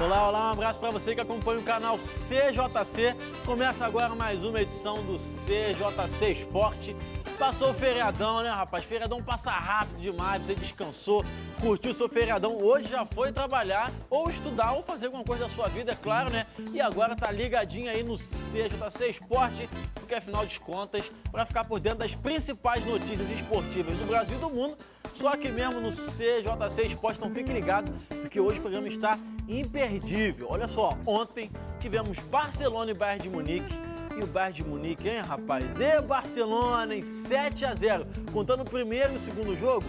Olá, olá, um abraço para você que acompanha o canal CJC. Começa agora mais uma edição do CJC Esporte. Passou o feriadão, né, rapaz? Feriadão passa rápido demais, você descansou, curtiu o seu feriadão. Hoje já foi trabalhar, ou estudar, ou fazer alguma coisa da sua vida, é claro, né? E agora tá ligadinho aí no CJC Esporte, porque afinal de contas, para ficar por dentro das principais notícias esportivas do Brasil e do mundo, só aqui mesmo no CJC Esporte. Então fique ligado, porque hoje o programa está imperdível. Olha só, ontem tivemos Barcelona e Bayern de Munique. E o Bayern de Munique, hein, rapaz? E Barcelona em 7-0. Contando o primeiro e o segundo jogo,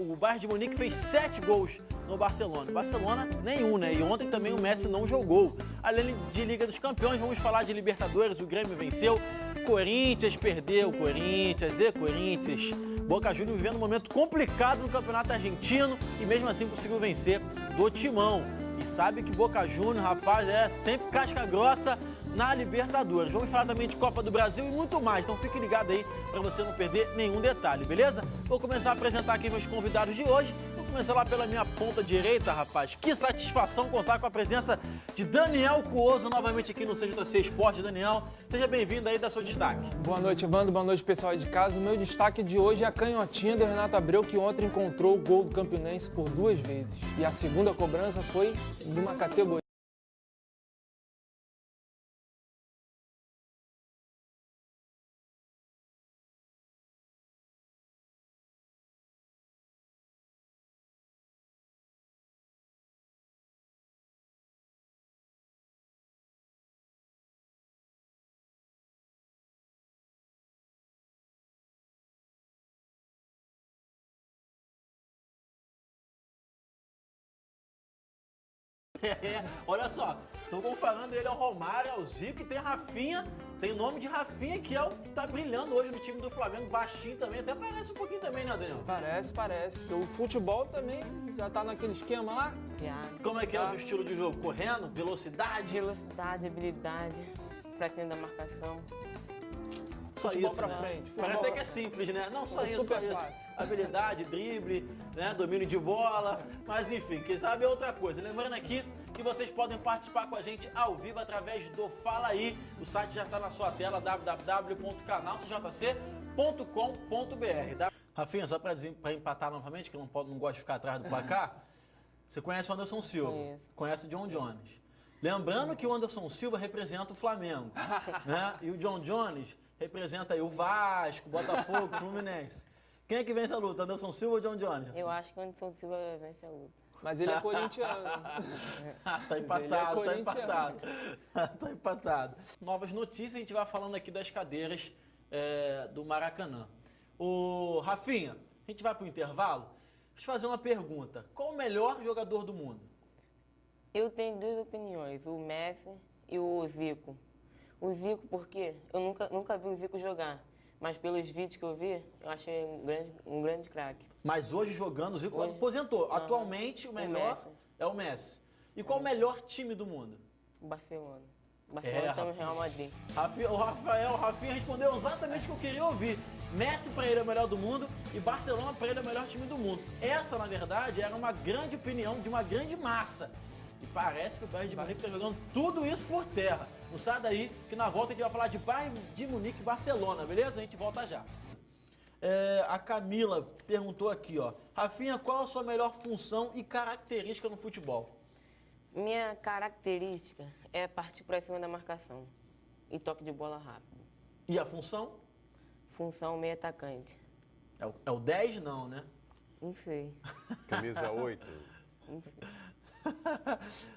o Bayern de Munique fez 7 gols no Barcelona. Barcelona, nenhum, né? E ontem também o Messi não jogou. Além de Liga dos Campeões, vamos falar de Libertadores. O Grêmio venceu, Corinthians perdeu, Corinthians. Boca Juniors vivendo um momento complicado no Campeonato Argentino e mesmo assim conseguiu vencer do Timão. E sabe que Boca Juniors, rapaz, é sempre casca grossa na Libertadores. Vamos falar também de Copa do Brasil e muito mais. Então fique ligado aí para você não perder nenhum detalhe, beleza? Vou começar a apresentar aqui meus convidados de hoje. Vou começar lá pela minha ponta direita, rapaz. Que satisfação contar com a presença de Daniel Cuoso novamente aqui no CJC Esporte. Daniel, seja bem-vindo aí, dá seu destaque. Boa noite, Evandro. Boa noite, pessoal aí de casa. O meu destaque de hoje é a canhotinha do Renato Abreu, que ontem encontrou o gol do Campinense por 2 vezes. E a segunda cobrança foi de uma categoria. Olha só, estão comparando ele ao Romário, ao Zico, e tem Rafinha, tem o nome de Rafinha, que é o que tá brilhando hoje no time do Flamengo, baixinho também, até parece um pouquinho também, né, Daniel? Parece. O futebol também já tá naquele esquema lá. Como é que é o estilo de jogo? Correndo? Velocidade? Velocidade, habilidade, pra quem da marcação. Só Futebol isso, pra né? frente. Parece Futebol. até que é simples, né? Não, só É isso, super só isso. fácil. Habilidade, drible, né? Domínio de bola, mas enfim, quem sabe é outra coisa. Lembrando aqui que vocês podem participar com a gente ao vivo através do Fala Aí. O site já está na sua tela, www.canalcjc.com.br. Tá? Rafinha, só para empatar novamente, que eu não gosto de ficar atrás do placar, você conhece o Anderson Silva, conhece o John Jones. Lembrando que o Anderson Silva representa o Flamengo, né? E o John Jones representa aí o Vasco, Botafogo, Fluminense. Quem é que vence a luta, Anderson Silva ou John Jones? Eu acho que o Anderson Silva vence a luta. Mas ele é corintiano. Tá empatado, ele é tá empatado. Novas notícias, a gente vai falando aqui das cadeiras do Maracanã. Ô, Rafinha, a gente vai pro intervalo. Deixa eu fazer uma pergunta. Qual o melhor jogador do mundo? Eu tenho 2 opiniões, o Messi e o Zico. O Zico, porque eu nunca vi o Zico jogar, mas pelos vídeos que eu vi, eu achei um grande craque. Mas hoje jogando, o Zico aposentou. Atualmente, o melhor é o Messi. E qual o melhor time do mundo? O Barcelona. O Barcelona tem o Real Madrid. O Rafinha respondeu exatamente o que eu queria ouvir. Messi para ele é o melhor do mundo e Barcelona para ele é o melhor time do mundo. Essa, na verdade, era uma grande opinião de uma grande massa. E parece que o Bayern de Munique está jogando tudo isso por terra. Não sai daí, que na volta a gente vai falar de Bayern de Munique e Barcelona, beleza? A gente volta já. A Camila perguntou aqui, ó. Rafinha, qual a sua melhor função e característica no futebol? Minha característica é partir para cima da marcação e toque de bola rápido. E a função? Função meio atacante. É o 10 não, né? Não sei. Camisa 8. Não sei.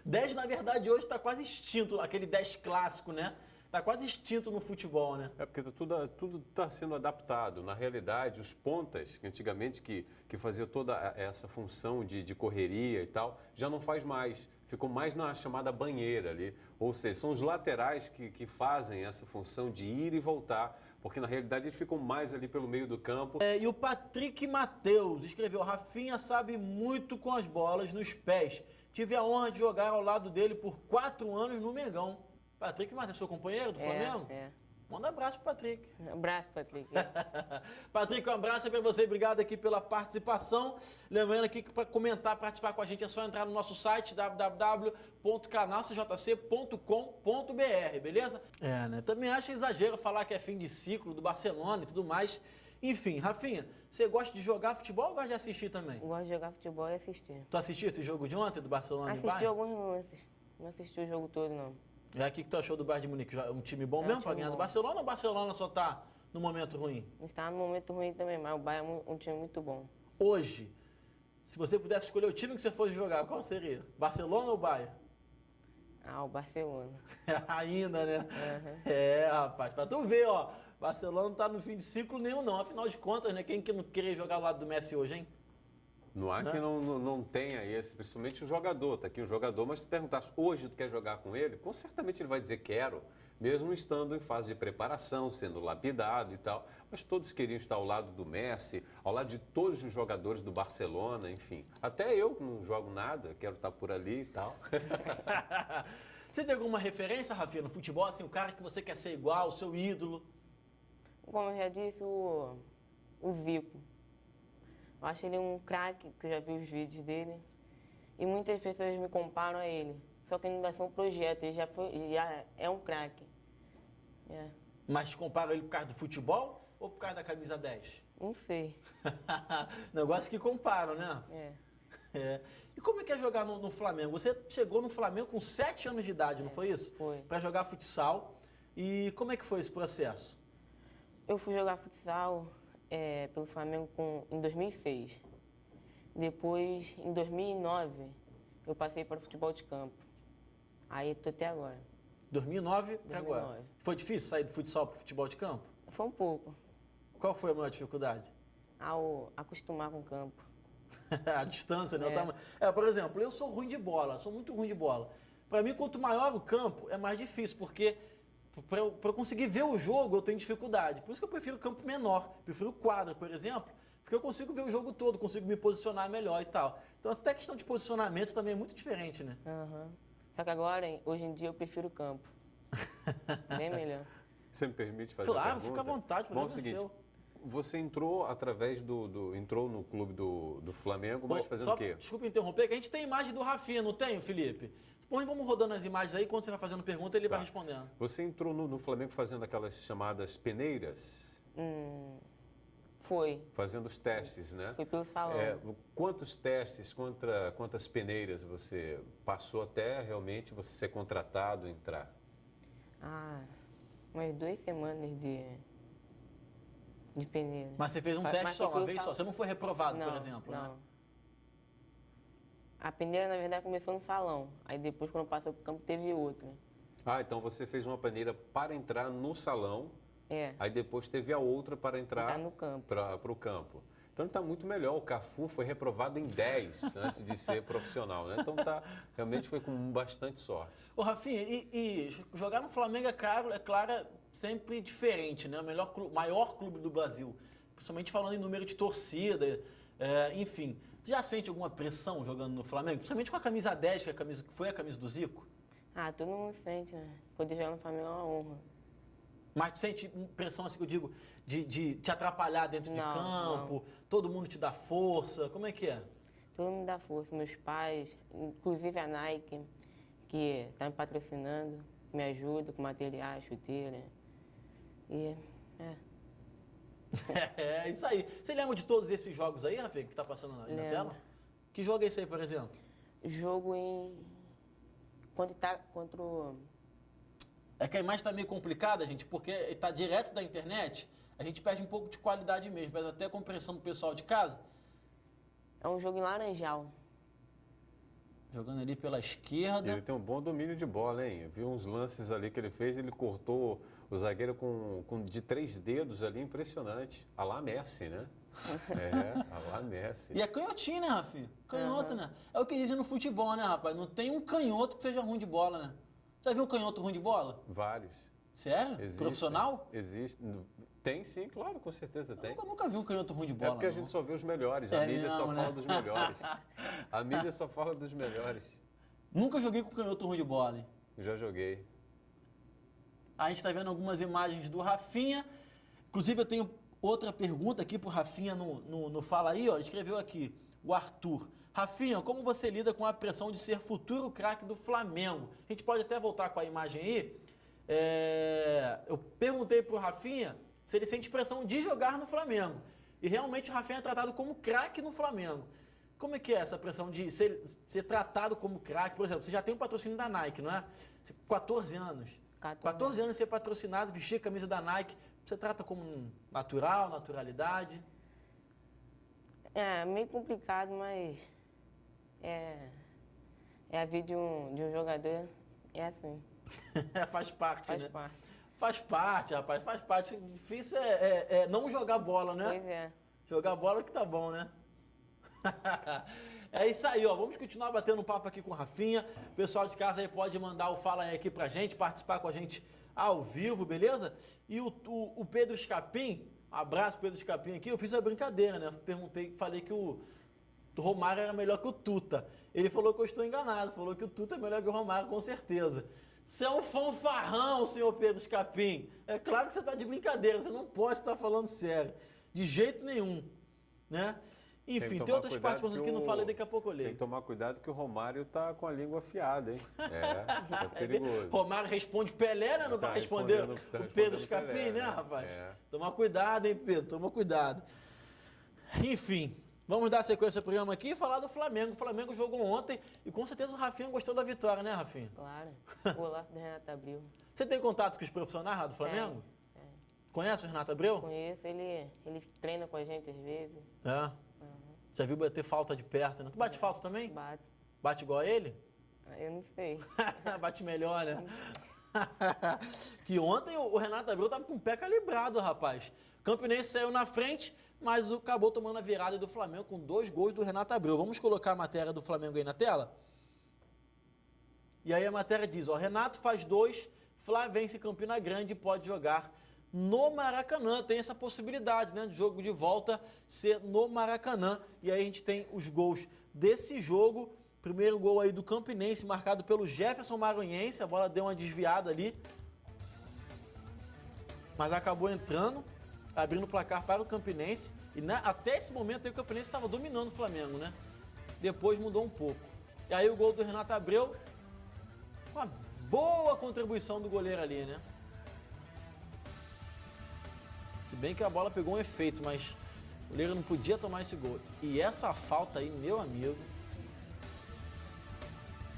10, na verdade, hoje está quase extinto, aquele 10 clássico, né? Está quase extinto no futebol, né? É porque tudo está sendo adaptado. Na realidade, os pontas, que antigamente que fazia toda essa função de correria e tal, já não faz mais. Ficou mais na chamada banheira ali. Ou seja, são os laterais que fazem essa função de ir e voltar. Porque na realidade eles ficam mais ali pelo meio do campo. E o Patrick Matheus escreveu: Rafinha sabe muito com as bolas nos pés. Tive a honra de jogar ao lado dele por 4 anos no Mengão. Patrick Martins, seu companheiro do Flamengo? É. Manda um abraço pro Patrick. Abraço, Patrick. Patrick, um abraço para você, obrigado aqui pela participação. Lembrando aqui que para comentar, participar com a gente é só entrar no nosso site www.canalcjc.com.br, beleza? Né? Também acho exagero falar que é fim de ciclo do Barcelona e tudo mais. Enfim, Rafinha, você gosta de jogar futebol ou gosta de assistir também? Eu gosto de jogar futebol e assistir. Tu assistiu esse jogo de ontem do Barcelona e Assisti Bayern? alguns lances. Não assisti o jogo todo, não. E aí, o que tu achou do Bayern de Munique? Um time bom É um mesmo para time ganhar do bom. Barcelona ou o Barcelona só tá no momento ruim? Está num momento ruim também, mas o Bayern é um time muito bom. Hoje, se você pudesse escolher o time que você fosse jogar, qual seria? Barcelona ou Bayern? O Barcelona. Ainda, né? Uhum. Rapaz, pra tu ver, ó, Barcelona não tá no fim de ciclo nenhum não, afinal de contas, né? Quem que não queria jogar ao lado do Messi hoje, hein? Não há que não tenha esse, principalmente o jogador, tá aqui o jogador, mas se tu perguntasse hoje tu quer jogar com ele, com certamente ele vai dizer quero, mesmo estando em fase de preparação, sendo lapidado e tal, mas todos queriam estar ao lado do Messi, ao lado de todos os jogadores do Barcelona, enfim. Até eu que não jogo nada, quero estar por ali e tal. Você tem alguma referência, Rafinha, no futebol, assim, o cara que você quer ser igual, o seu ídolo? Como eu já disse, o Zico. Eu acho ele um craque, que eu já vi os vídeos dele. E muitas pessoas me comparam a ele. Só que ainda são projetos, ele já é um craque. É. Mas te compara ele por causa do futebol ou por causa da camisa 10? Não sei. Negócio que comparam, né? É. E como é que é jogar no Flamengo? Você chegou no Flamengo com 7 anos de idade, não foi isso? Foi. Para jogar futsal. E como é que foi esse processo? Eu fui jogar futsal pelo Flamengo em 2006. Depois, em 2009, eu passei para o futebol de campo. Aí estou até agora. 2009 para agora. 2009. Foi difícil sair do futsal para o futebol de campo? Foi um pouco. Qual foi a maior dificuldade? Ao acostumar com o campo. A distância, né? O tamanho. Por exemplo, eu sou ruim de bola, sou muito ruim de bola. Para mim, quanto maior o campo, é mais difícil, porque para eu conseguir ver o jogo, eu tenho dificuldade. Por isso que eu prefiro campo menor, prefiro quadra, por exemplo, porque eu consigo ver o jogo todo, consigo me posicionar melhor e tal. Então, até a questão de posicionamento também é muito diferente, né? Uhum. Só que agora, hoje em dia, eu prefiro o campo. Bem melhor. Você me permite fazer Claro, uma pergunta? fica à vontade, Bom, é o problema seguinte, seu. você entrou através entrou no clube do Flamengo, mas fazendo Só, o quê? desculpa interromper, que a gente tem imagem do Rafinha, não tem, Felipe? Põe, vamos rodando as imagens aí, quando você vai fazendo pergunta, ele vai respondendo. Você entrou no Flamengo fazendo aquelas chamadas peneiras? Foi. Fazendo os testes, né? Foi pelo salão. Quantos testes, quantas peneiras você passou até realmente você ser contratado, entrar? Umas 2 semanas de peneira. Mas você fez um teste só, uma vez só? Você não foi reprovado, por exemplo, não. né? A peneira, na verdade, começou no salão. Aí depois, quando passou pro campo, teve outra. Então você fez uma peneira para entrar no salão, É. aí depois teve a outra para entrar no campo. para o campo. Então está muito melhor. O Cafu foi reprovado em 10 antes de ser profissional, né? Então realmente foi com bastante sorte. Ô, Rafinha, e jogar no Flamengo é claro, sempre diferente, né? O maior clube do Brasil. Principalmente falando em número de torcida, enfim. Você já sente alguma pressão jogando no Flamengo? Principalmente com a camisa 10, que foi a camisa do Zico? Todo mundo sente, né? Poder jogar no Flamengo é uma honra. Mas sente pressão, assim que eu digo, de te atrapalhar dentro de campo? Todo mundo te dá força? Como é que é? Todo mundo dá força. Meus pais, inclusive a Nike, que está me patrocinando, me ajuda com materiais, chuteira. É isso aí. Você lembra de todos esses jogos aí, Rafinha, que está passando aí na tela? Que jogo é esse aí, por exemplo? Jogo contra o... É que a imagem está meio complicada, gente, porque está direto da internet, a gente perde um pouco de qualidade mesmo, mas até a compreensão do pessoal de casa. É um jogo em Laranjal. Jogando ali pela esquerda. E ele tem um bom domínio de bola, hein? Eu vi uns lances ali que ele fez, ele cortou o zagueiro de 3 dedos ali, impressionante. A lá Messi, né? A lá Messi. E é canhotinho, né, Rafinha? Canhoto, né? É o que dizem no futebol, né, rapaz? Não tem um canhoto que seja ruim de bola, né? Já viu um canhoto ruim de bola? Vários. Sério? Existem. Profissional? Existe. Tem sim, claro, com certeza tem. Eu nunca vi um canhoto ruim de bola. É porque a gente só vê os melhores, a mídia só fala dos melhores. A mídia só fala dos melhores. Nunca joguei com canhoto ruim de bola, hein? Já joguei. A gente está vendo algumas imagens do Rafinha. Inclusive, eu tenho outra pergunta aqui para o Rafinha no Fala Aí. Ó, ele escreveu aqui, o Arthur. Rafinha, como você lida com a pressão de ser futuro craque do Flamengo? A gente pode até voltar com a imagem aí. Eu perguntei para o Rafinha se ele sente pressão de jogar no Flamengo. E realmente o Rafinha é tratado como craque no Flamengo. Como é que é essa pressão de ser tratado como craque? Por exemplo, você já tem um patrocínio da Nike, não é? 14 anos. 14 anos ser patrocinado, vestir a camisa da Nike. Você trata como natural, naturalidade? É meio complicado, mas é a vida de um jogador, é assim. Faz parte, Faz né? parte. Faz parte, rapaz, faz parte. Difícil é não jogar bola, né? Pois é. Jogar bola que tá bom, né? É isso aí, ó. Vamos continuar batendo um papo aqui com o Rafinha. O pessoal de casa aí pode mandar o Fala Aí aqui pra gente, participar com a gente ao vivo, beleza? E o Pedro Escapim, um abraço Pedro Escapim aqui, eu fiz uma brincadeira, né? Falei que o Romário era melhor que o Tuta. Ele falou que eu estou enganado, falou que o Tuta é melhor que o Romário, com certeza. Você é um fanfarrão, senhor Pedro Escapim. É claro que você está de brincadeira, você não pode estar falando sério. De jeito nenhum, né? Enfim, tem outras participações que eu não falei, daqui a pouco eu leio. Tem que tomar cuidado que o Romário tá com a língua afiada, hein? É perigoso. Romário responde Pelé, né? Não vai responder o Pedro Escapim, Pelé, né, rapaz? É. Toma cuidado, hein, Pedro? Toma cuidado. Enfim, vamos dar sequência ao programa aqui e falar do Flamengo. O Flamengo jogou ontem e com certeza o Rafinha gostou da vitória, né, Rafinha? Claro. O golaço do Renato Abreu. Você tem contato com os profissionais lá do Flamengo? Conhece o Renato Abreu? Conheço, ele treina com a gente às vezes. É. Já viu bater falta de perto, né? Tu bate falta também? Bate. Bate igual a ele? Eu não sei. Bate melhor, né? Que ontem o Renato Abreu tava com o pé calibrado, rapaz. O Campinense saiu na frente, mas acabou tomando a virada do Flamengo com 2 gols do Renato Abreu. Vamos colocar a matéria do Flamengo aí na tela? E aí a matéria diz, ó, Renato faz 2, Flá vence Campina Grande e pode jogar no Maracanã. Tem essa possibilidade, né, de jogo de volta ser no Maracanã. E aí a gente tem os gols desse jogo. Primeiro gol aí do Campinense, marcado pelo Jefferson Maranhense. A bola deu uma desviada ali, mas acabou entrando, abrindo o placar para o Campinense. E até esse momento aí o Campinense estava dominando o Flamengo, né? Depois mudou um pouco. E aí o gol do Renato Abreu, uma boa contribuição do goleiro ali, né? Se bem que a bola pegou um efeito, mas o goleiro não podia tomar esse gol. E essa falta aí, meu amigo,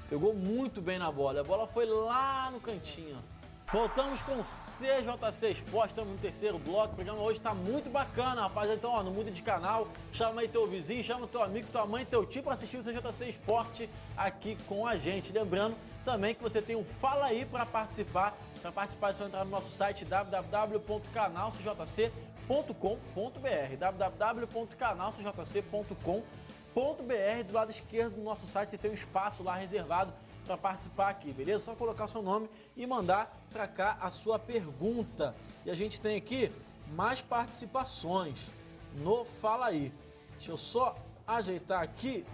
pegou muito bem na bola. A bola foi lá no cantinho. Voltamos com o CJC Esporte, estamos no terceiro bloco. O programa hoje está muito bacana, rapaz. Então, ó, não muda de canal, chama aí teu vizinho, chama teu amigo, tua mãe, teu tio para assistir o CJC Esporte aqui com a gente. Lembrando também que você tem um Fala Aí para participar. Para participar é só entrar no nosso site www.canalcjc.com.br www.canalcjc.com.br. Do lado esquerdo do nosso site você tem um espaço lá reservado para participar aqui, beleza? Só colocar o seu nome e mandar para cá a sua pergunta. E a gente tem aqui mais participações no Fala Aí. Deixa eu só ajeitar aqui,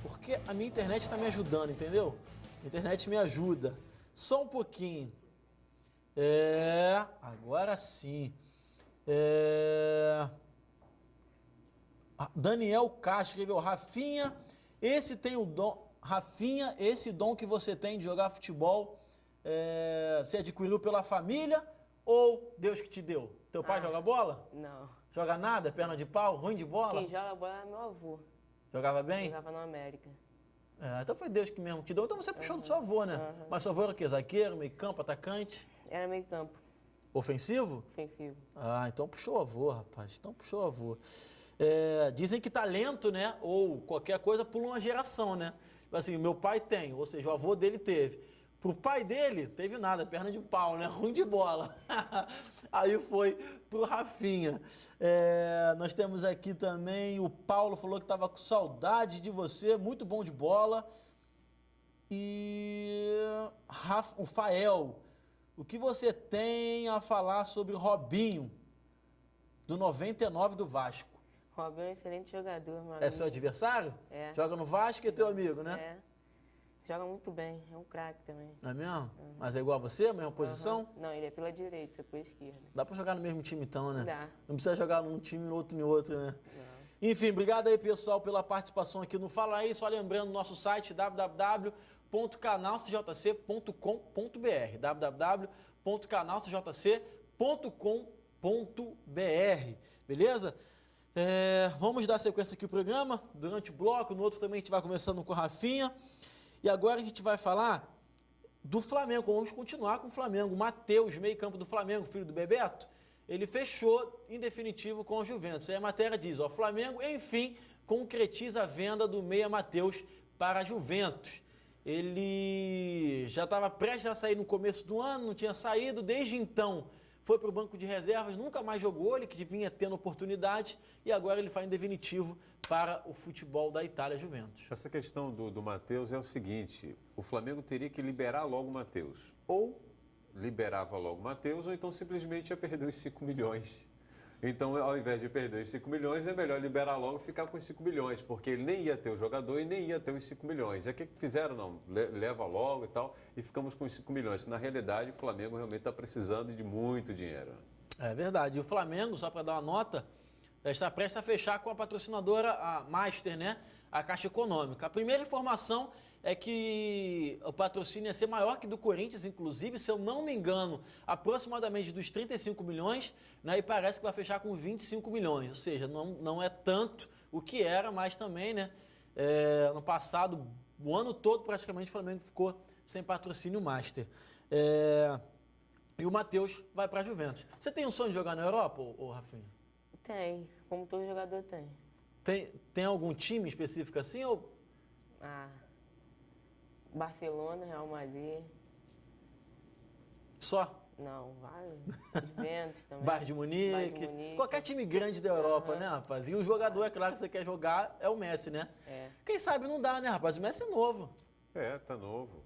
porque a minha internet está me ajudando, entendeu? A internet me ajuda. Só um pouquinho. Agora sim. Daniel Castro escreveu, Rafinha, esse tem o dom... Rafinha, esse dom que você tem de jogar futebol, você adquiriu pela família ou Deus que te deu? Teu pai joga bola? Não. Joga nada? Perna de pau? Ruim de bola? Quem joga bola é meu avô. Jogava bem? Jogava no América. Então foi Deus que mesmo te deu. Então você puxou do seu avô, né? Mas seu avô era o quê? Zagueiro, meio campo, atacante? Era meio campo. Ofensivo? Ofensivo. Então puxou o avô, rapaz. Então puxou o avô. Dizem que talento, né? Ou qualquer coisa pula uma geração, né? Assim, meu pai tem, ou seja, o avô dele teve. Pro pai dele, teve nada, perna de pau, né? Ruim de bola. Aí foi pro Rafinha. Nós temos aqui também, o Paulo falou que estava com saudade de você, muito bom de bola. E o Fael, o que você tem a falar sobre Robinho, do 99 do Vasco? Robinho é um excelente jogador, meu amigo. É seu adversário? É. Joga no Vasco e é teu amigo, né? Joga muito bem, é um craque também. Não é mesmo? Mas é igual a você, a mesma posição? Aham. Não, ele é pela direita, pela esquerda. Dá pra jogar no mesmo time então, né? Dá. Não precisa jogar num time e outro em outro, né? Não. Enfim, obrigado aí, pessoal, pela participação aqui no Fala Aí. Só lembrando, nosso site www.canalcjc.com.br www.canalcjc.com.br. Beleza? Vamos dar sequência aqui ao programa. Durante o bloco, no outro também a gente vai começando com a Rafinha. E agora a gente vai falar do Flamengo. Vamos continuar com o Flamengo. O Matheus, meio campo do Flamengo, filho do Bebeto, ele fechou em definitivo com o Juventus. Aí a matéria diz, o Flamengo, enfim, concretiza a venda do meia Matheus para a Juventus. Ele já estava prestes a sair no começo do ano, não tinha saído, desde então foi para o banco de reservas, nunca mais jogou, ele que vinha tendo oportunidade, e agora ele faz em definitivo para o futebol da Itália, Juventus. Essa questão do Matheus é o seguinte, o Flamengo teria que liberar logo o Matheus. Ou liberava logo o Matheus, ou então simplesmente ia perder os 5 milhões. Então, ao invés de perder os 5 milhões, é melhor liberar logo e ficar com os 5 milhões, porque ele nem ia ter o jogador e nem ia ter os 5 milhões. É o que fizeram? Não, leva logo e tal, e ficamos com os 5 milhões. Na realidade, o Flamengo realmente está precisando de muito dinheiro. É verdade. E o Flamengo, só para dar uma nota, está prestes a fechar com a patrocinadora, a Master, né? A Caixa Econômica. A primeira informação é que o patrocínio ia ser maior que do Corinthians, inclusive, se eu não me engano, aproximadamente dos 35 milhões, né, e parece que vai fechar com 25 milhões, ou seja, não é tanto o que era, mas também, né, ano passado, o ano todo praticamente o Flamengo ficou sem patrocínio Master. E o Matheus vai para a Juventus. Você tem um sonho de jogar na Europa, ô Rafinha? Tem, como todo jogador tem. Tem algum time específico assim ou... Barcelona, Real Madrid. Só? Não, vários. Juventus também. Bayern de Munique. Qualquer time grande da Europa, né, rapaz? E o jogador, é claro que você quer jogar, é o Messi, né? Quem sabe não dá, né, rapaz? O Messi é novo. Tá novo.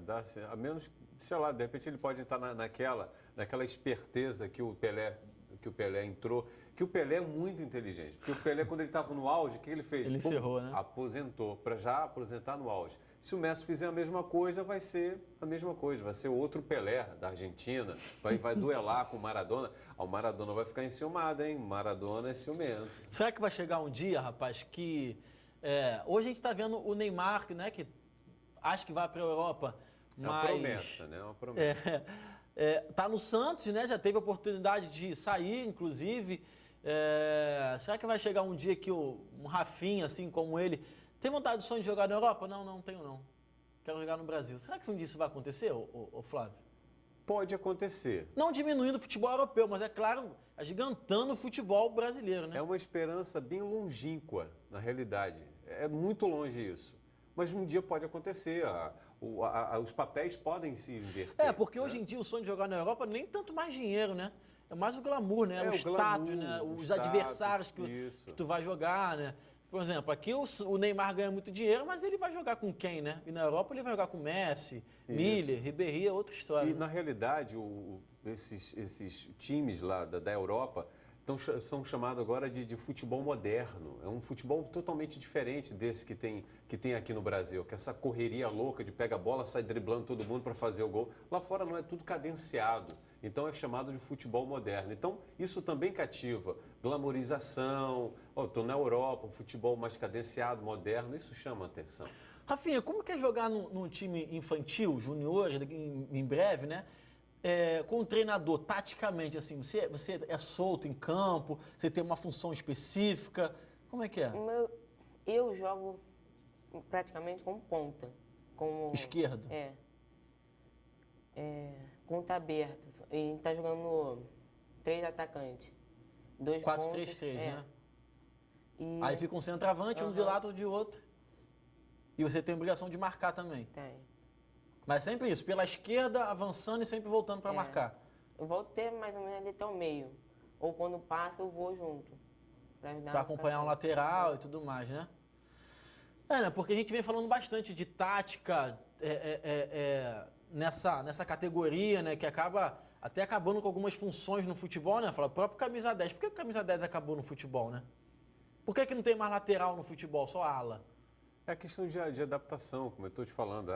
Dá, a menos, sei lá, de repente ele pode entrar naquela esperteza que o Pelé entrou, que o Pelé é muito inteligente. Porque o Pelé, quando ele estava no auge, o que ele fez? Ele encerrou, né? Aposentou, para já aposentar no auge. Se o Messi fizer a mesma coisa, vai ser a mesma coisa, vai ser outro Pelé da Argentina, vai duelar com o Maradona. O Maradona vai ficar enciumado, hein? Maradona é ciumento. Será que vai chegar um dia, rapaz, que... hoje a gente está vendo o Neymar, né, que acho que vai para a Europa, mas... É uma promessa, né? Uma promessa. Tá no Santos, né? Já teve a oportunidade de sair, inclusive. Será que vai chegar um dia que um Rafinha, assim como ele, tem vontade de sonho de jogar na Europa? Não tenho não. Quero jogar no Brasil. Será que um dia isso vai acontecer, ô Flávio? Pode acontecer. Não diminuindo o futebol europeu, mas é claro, agigantando o futebol brasileiro, né? É uma esperança bem longínqua, na realidade. É muito longe isso. Mas um dia pode acontecer. Os papéis podem se inverter. Porque hoje em dia o sonho de jogar na Europa nem tanto mais dinheiro, né? É mais o glamour, né? O status, né? Os adversários que tu vai jogar, né? Por exemplo, aqui o Neymar ganha muito dinheiro, mas ele vai jogar com quem, né? E na Europa ele vai jogar com Messi, Miller, Ribéry, é outra história. E na realidade, esses times lá da Europa são chamados agora de futebol moderno. É um futebol totalmente diferente desse que tem aqui no Brasil, que é essa correria louca de pega a bola, sai driblando todo mundo para fazer o gol. Lá fora não é tudo cadenciado. Então é chamado de futebol moderno. Então isso também cativa. Glamorização, estou na Europa, um futebol mais cadenciado, moderno, isso chama atenção. Rafinha, como que é jogar num time infantil, junior, em breve, né? Com o treinador, taticamente, assim, você é solto em campo, você tem uma função específica, como é que é? Eu jogo praticamente como ponta. Como, esquerdo? Ponta aberto. E está jogando 3 atacantes. 4-3-3, né? Aí fica um centroavante, um de lado, outro de outro. E você tem obrigação de marcar também? Tem. Mas sempre isso, pela esquerda, avançando e sempre voltando para marcar. Eu volto até mais ou menos ali até o meio. Ou quando passa, eu vou junto. Para acompanhar um lateral e tudo mais, né? Né? Porque a gente vem falando bastante de tática nessa categoria, né? Que acaba até acabando com algumas funções no futebol, né? Fala, o próprio camisa 10. Por que o camisa 10 acabou no futebol, né? Por que não tem mais lateral no futebol, só ala? É a questão de adaptação, como eu estou te falando.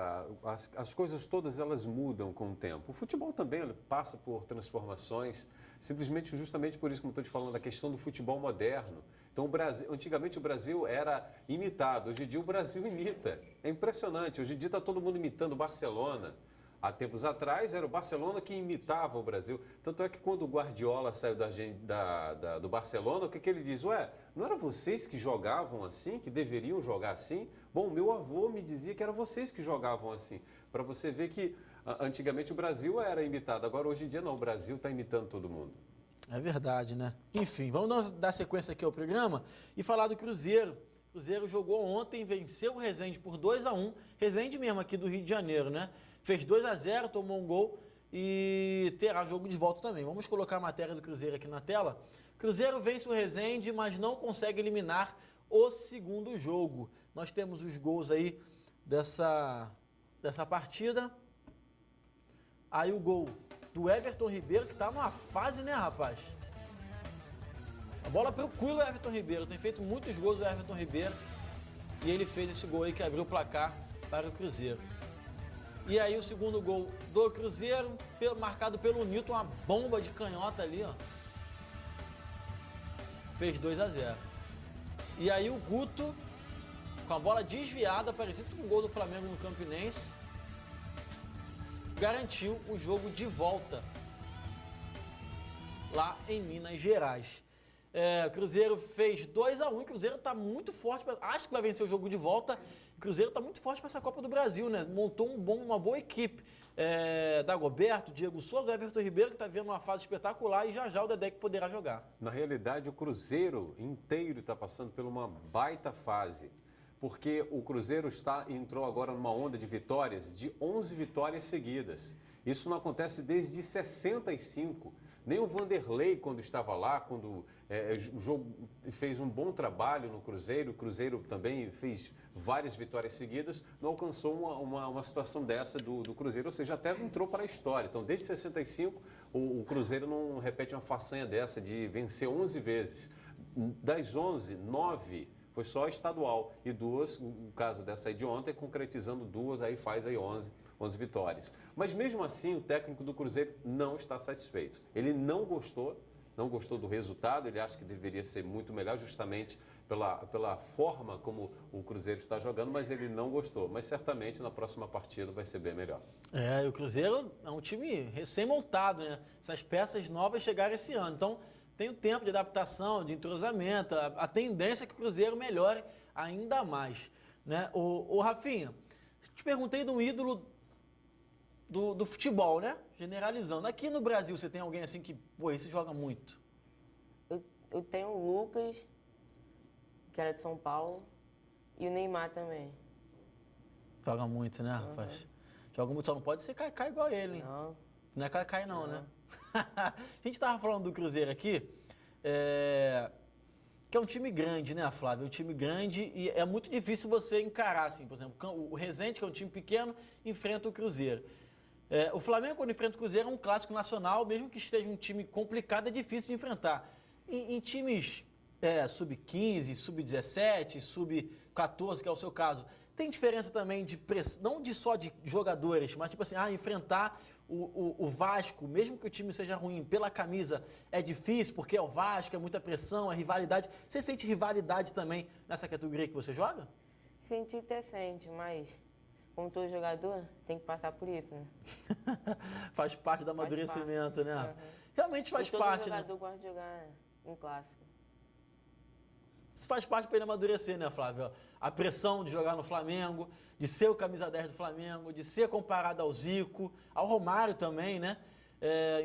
As coisas todas elas mudam com o tempo. O futebol também ele passa por transformações, simplesmente justamente por isso, como eu estou te falando, a questão do futebol moderno. Então, antigamente o Brasil era imitado, hoje em dia o Brasil imita. É impressionante, hoje em dia está todo mundo imitando o Barcelona. Há tempos atrás era o Barcelona que imitava o Brasil. Tanto é que quando o Guardiola saiu do Barcelona, o que ele diz? Ué, não eram vocês que jogavam assim, que deveriam jogar assim? Bom, meu avô me dizia que eram vocês que jogavam assim. Para você ver que antigamente o Brasil era imitado, agora hoje em dia não, o Brasil está imitando todo mundo. É verdade, né? Enfim, vamos dar sequência aqui ao programa e falar do Cruzeiro. O Cruzeiro jogou ontem, venceu o Resende por 2-1. Resende mesmo aqui do Rio de Janeiro, né? Fez 2-0, tomou um gol e terá jogo de volta também. Vamos colocar a matéria do Cruzeiro aqui na tela. Cruzeiro vence o Resende, mas não consegue eliminar o segundo jogo. Nós temos os gols aí dessa partida. Aí o gol do Everton Ribeiro, que tá numa fase, né, rapaz? A bola procura o Everton Ribeiro. Tem feito muitos gols o Everton Ribeiro. E ele fez esse gol aí que abriu o placar para o Cruzeiro. E aí o segundo gol do Cruzeiro, marcado pelo Nilton, uma bomba de canhota ali, ó. Fez 2-0. E aí o Guto, com a bola desviada, parecido com o gol do Flamengo no Campinense, garantiu o jogo de volta lá em Minas Gerais. O Cruzeiro fez 2-1, o Cruzeiro está muito forte, acho que vai vencer o jogo de volta. O Cruzeiro está muito forte para essa Copa do Brasil, né? Montou uma boa equipe. Dagoberto, Diego Souza, Everton Ribeiro, que está vendo uma fase espetacular, e já o Dedé que poderá jogar. Na realidade, o Cruzeiro inteiro está passando por uma baita fase, porque o Cruzeiro entrou agora numa onda de vitórias, de 11 vitórias seguidas. Isso não acontece desde 65. Nem o Vanderlei, quando estava lá, quando o jogo fez um bom trabalho no Cruzeiro, o Cruzeiro também fez várias vitórias seguidas, não alcançou uma situação dessa do Cruzeiro, ou seja, até entrou para a história. Então, desde 65, o Cruzeiro não repete uma façanha dessa de vencer 11 vezes. Das 11, 9 foi só estadual e 2, no caso dessa aí de ontem, concretizando 2, aí faz aí 11 vitórias. Mas mesmo assim, o técnico do Cruzeiro não está satisfeito. Ele não gostou do resultado, ele acha que deveria ser muito melhor, justamente pela forma como o Cruzeiro está jogando, mas ele não gostou. Mas certamente na próxima partida vai ser bem melhor. E o Cruzeiro é um time recém-montado, né? Essas peças novas chegaram esse ano, então tem o tempo de adaptação, de entrosamento, a tendência é que o Cruzeiro melhore ainda mais, né? O Rafinha, te perguntei de um ídolo do futebol, né? Generalizando. Aqui no Brasil, você tem alguém assim que, esse joga muito? Eu tenho o Lucas, que era de São Paulo, e o Neymar também. Joga muito, né, rapaz? Joga muito, só não pode ser cai igual ele, hein? Não é cai não, né? A gente tava falando do Cruzeiro aqui, que é um time grande, né, Flávio? É um time grande e é muito difícil você encarar, assim, por exemplo, o Resende, que é um time pequeno, enfrenta o Cruzeiro. O Flamengo, quando enfrenta o Cruzeiro, é um clássico nacional, mesmo que esteja um time complicado, é difícil de enfrentar. Em times sub-15, sub-17, sub-14, que é o seu caso, tem diferença também de não só de jogadores, mas tipo assim, enfrentar o Vasco, mesmo que o time seja ruim, pela camisa é difícil, porque é o Vasco, é muita pressão, é rivalidade. Você sente rivalidade também nessa categoria que você joga? Senti até sente, mas como todo jogador, tem que passar por isso, né? Faz parte do amadurecimento, né? Realmente faz parte, né? Todo jogador gosta de jogar em clássico. Isso faz parte para ele amadurecer, né, Flávio? A pressão de jogar no Flamengo, de ser o camisa 10 do Flamengo, de ser comparado ao Zico, ao Romário também, né?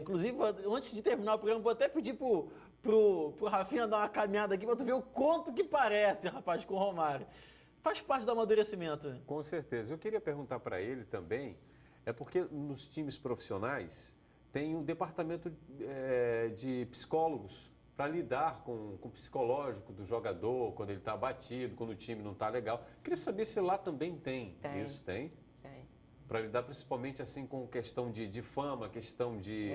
Inclusive, antes de terminar o programa, vou até pedir pro Rafinha dar uma caminhada aqui para tu ver o quanto que parece, rapaz, com o Romário. Faz parte do amadurecimento, né? Com certeza. Eu queria perguntar para ele também, porque nos times profissionais tem um departamento de psicólogos para lidar com o psicológico do jogador, quando ele está abatido, quando o time não está legal. Queria saber se lá também tem isso. Tem? Tem. para lidar principalmente assim com questão de fama, questão de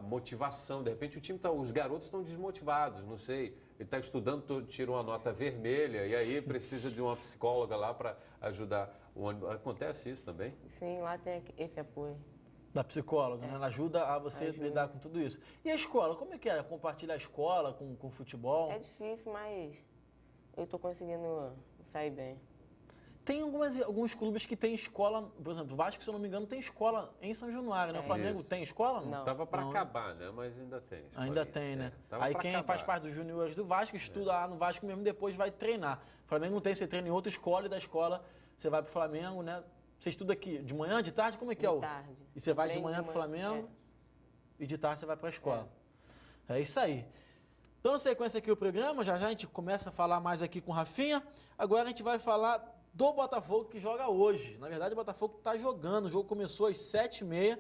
motivação. De repente os garotos estão desmotivados, não sei. Ele está estudando, tirou uma nota vermelha e aí precisa de uma psicóloga lá para ajudar. Acontece isso também? Sim, lá tem esse apoio. Da psicóloga, né? Ela ajuda a você lidar com tudo isso. E a escola, como é que é? Compartilhar a escola com o futebol? É difícil, mas eu estou conseguindo sair bem. Tem alguns clubes que têm escola, por exemplo, o Vasco, se eu não me engano, tem escola em São Januário, né? O Flamengo Isso. tem escola? Não. Tava para acabar, né? Mas ainda tem. Ainda tem, né? Tava Aí pra quem acabar. faz parte dos juniores do Vasco estuda lá no Vasco mesmo, depois vai treinar. O Flamengo não tem, você treina em outra escola e da escola você vai pro Flamengo, né? Você estuda aqui de manhã, de tarde? Como é que é? De tarde. E você vai de Treino manhã de pro manhã, Flamengo e de tarde você vai pra escola. É isso aí. Então, sequência aqui o programa, já a gente começa a falar mais aqui com o Rafinha. Agora a gente vai falar do Botafogo que joga hoje. Na verdade, o Botafogo está jogando. O jogo começou às 7h30.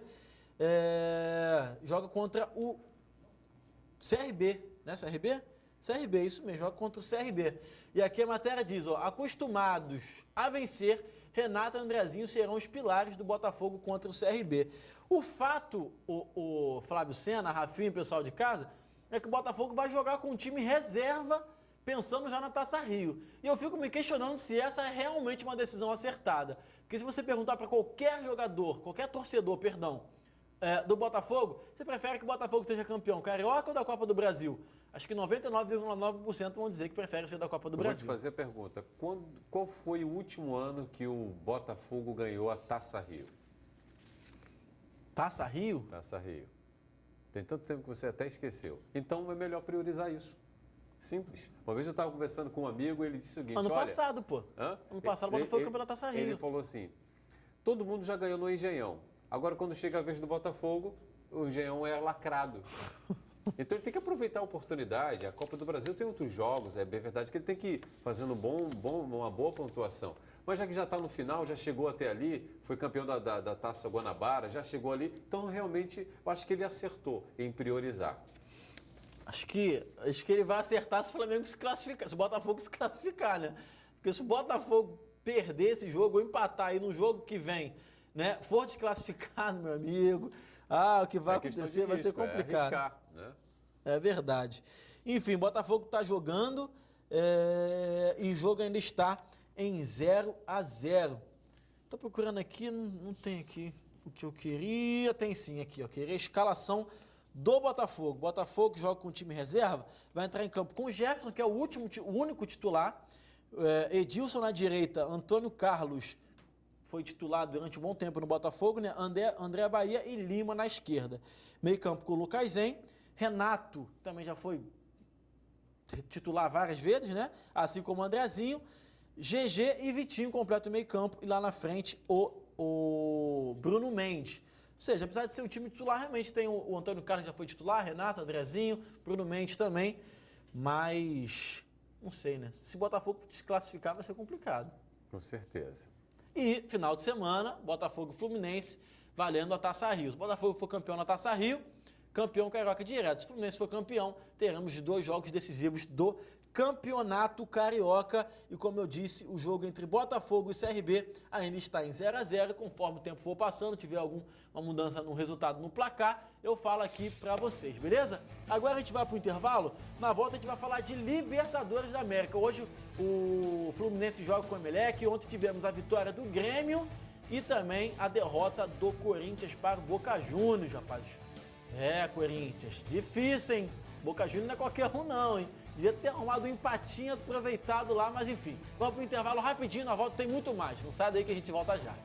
Joga contra o CRB, né? CRB? CRB, isso mesmo, joga contra o CRB. E aqui a matéria diz, ó, acostumados a vencer, Renato e Andrezinho serão os pilares do Botafogo contra o CRB. O fato, o Flávio Sena, Rafinha e pessoal de casa, é que o Botafogo vai jogar com um time reserva, pensando já na Taça Rio. E eu fico me questionando se essa é realmente uma decisão acertada. Porque se você perguntar para qualquer jogador, qualquer torcedor, perdão, do Botafogo, você prefere que o Botafogo seja campeão carioca ou da Copa do Brasil? Acho que 99,9% vão dizer que prefere ser da Copa do Brasil. Vou te fazer a pergunta. Qual foi o último ano que o Botafogo ganhou a Taça Rio? Taça Rio? Taça Rio. Tem tanto tempo que você até esqueceu. Então é melhor priorizar isso. Simples. Uma vez eu estava conversando com um amigo e ele disse o seguinte, Ano olha, passado, pô. Hã? Ano passado o Botafogo foi campeão da Taça Rio. Ele falou assim, todo mundo já ganhou no Engenhão. Agora, quando chega a vez do Botafogo, o Engenhão é lacrado. Então, ele tem que aproveitar a oportunidade. A Copa do Brasil tem outros jogos, é bem verdade que ele tem que ir fazendo uma boa pontuação. Mas já que já está no final, já chegou até ali, foi campeão da Taça Guanabara, já chegou ali. Então, realmente, eu acho que ele acertou em priorizar. Acho que ele vai acertar se o Flamengo se classificar, se o Botafogo se classificar, né? Porque se o Botafogo perder esse jogo ou empatar aí no jogo que vem, né, for desclassificado, meu amigo, o que vai acontecer vai ser complicado. Arriscar, né? É verdade. Enfim, o Botafogo está jogando e o jogo ainda está em 0-0. Estou procurando aqui, não tem aqui o que eu queria. Tem sim aqui, ó. Queria a escalação do Botafogo. Botafogo joga com o time reserva, vai entrar em campo com o Jefferson, que é o único titular. Edilson na direita, Antônio Carlos foi titular durante um bom tempo no Botafogo, né? André Bahia e Lima na esquerda. Meio campo com o Lucas Zen, Renato também já foi titular várias vezes, né? Assim como o Andrezinho, GG e Vitinho completa o meio campo e lá na frente o Bruno Mendes. Ou seja, apesar de ser um time titular, realmente tem o Antônio Carlos já foi titular, Renato, Andrezinho, Bruno Mendes também, mas não sei, né? Se o Botafogo desclassificar vai ser complicado. Com certeza. E, final de semana, Botafogo e Fluminense valendo a Taça Rio. Se o Botafogo for campeão na Taça Rio, campeão carioca direto. Se o Fluminense for campeão, teremos 2 jogos decisivos do Campeonato Carioca. E como eu disse, o jogo entre Botafogo e CRB ainda está em 0-0. Conforme o tempo for passando, tiver alguma mudança no resultado no placar, eu falo aqui pra vocês, beleza? Agora a gente vai pro intervalo. Na volta a gente vai falar de Libertadores da América. Hoje o Fluminense joga com o Emelec. Ontem tivemos a vitória do Grêmio e também a derrota do Corinthians para o Boca Juniors, rapaz. Corinthians, difícil, hein? Boca Juniors não é qualquer um não, hein? Devia ter arrumado um empatinho aproveitado lá, mas enfim. Vamos pro intervalo rapidinho, na volta tem muito mais. Não sai daí que a gente volta já.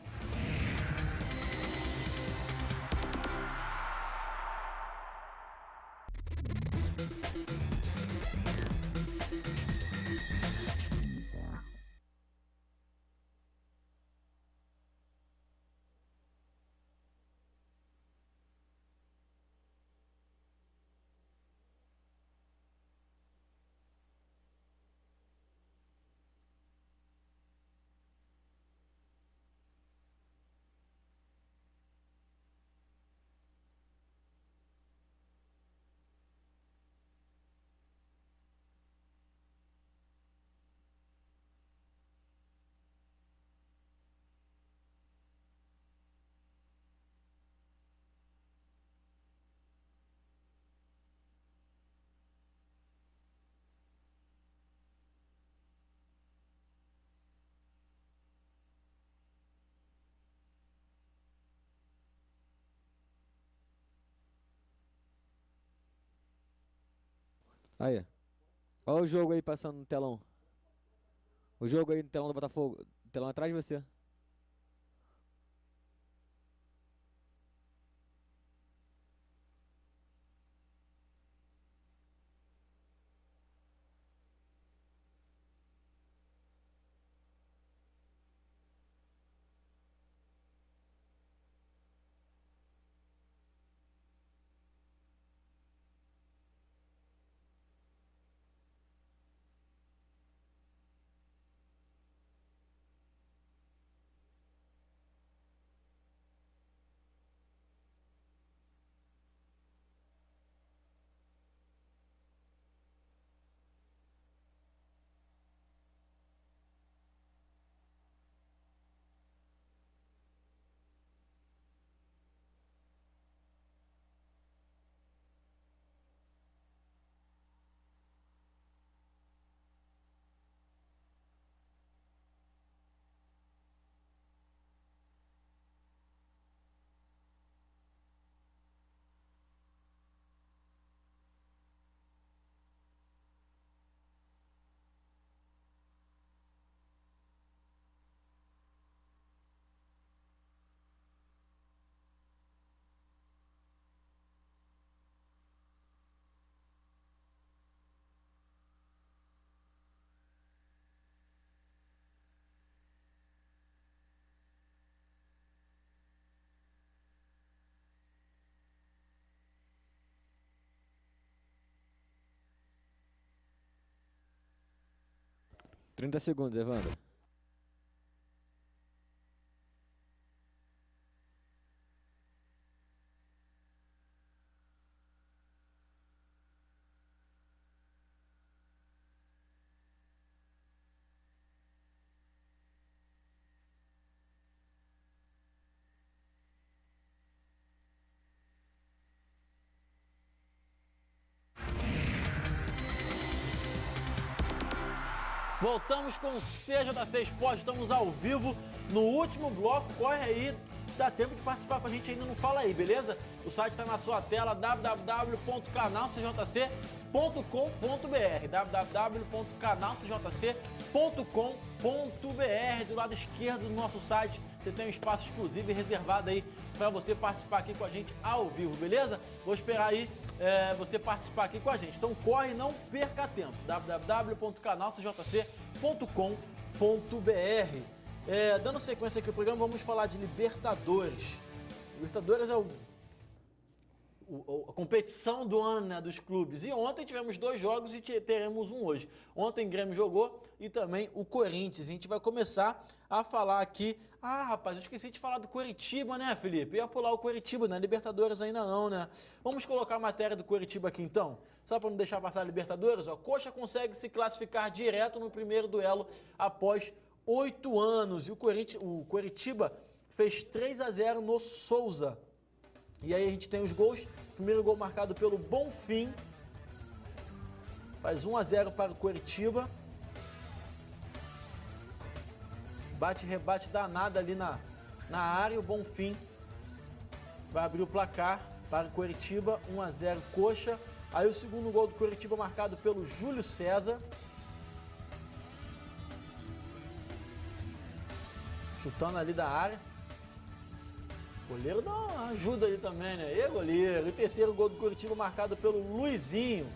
Aí. Olha o jogo aí passando no telão. O jogo aí no telão do Botafogo. Telão atrás de você. Trinta segundos, Evandro. Voltamos com o CJC Esporte, estamos ao vivo no último bloco, corre aí, dá tempo de participar com a gente ainda, não fala aí, beleza? O site está na sua tela, www.canalcjc.com.br, www.canalcjc.com.br, do lado esquerdo do nosso site, você tem um espaço exclusivo e reservado aí para você participar aqui com a gente ao vivo, beleza? Vou esperar aí você participar aqui com a gente. Então corre, não perca tempo. www.canalcjc.com.br. Dando sequência aqui ao programa, vamos falar de Libertadores. Libertadores é a competição do ano, né, dos clubes. E ontem tivemos 2 jogos e teremos um hoje. Ontem o Grêmio jogou e também o Corinthians. A gente vai começar a falar aqui. Ah, rapaz, eu esqueci de falar do Coritiba, né, Felipe? Ia pular o Coritiba, né? Libertadores ainda não, né? Vamos colocar a matéria do Coritiba aqui então? Só para não deixar passar a Libertadores, ó. Coxa consegue se classificar direto no primeiro duelo após 8 anos. E o Coritiba fez 3-0 no Souza. E aí a gente tem os gols. Primeiro gol marcado pelo Bonfim. Faz 1-0 para o Coritiba. Bate-rebate danado ali na área. O Bonfim vai abrir o placar para o Coritiba. 1-0 Coxa. Aí o segundo gol do Coritiba marcado pelo Júlio César. Chutando ali da área. O goleiro dá uma ajuda ali também, né? E goleiro. E o terceiro gol do Coritiba marcado pelo Luizinho.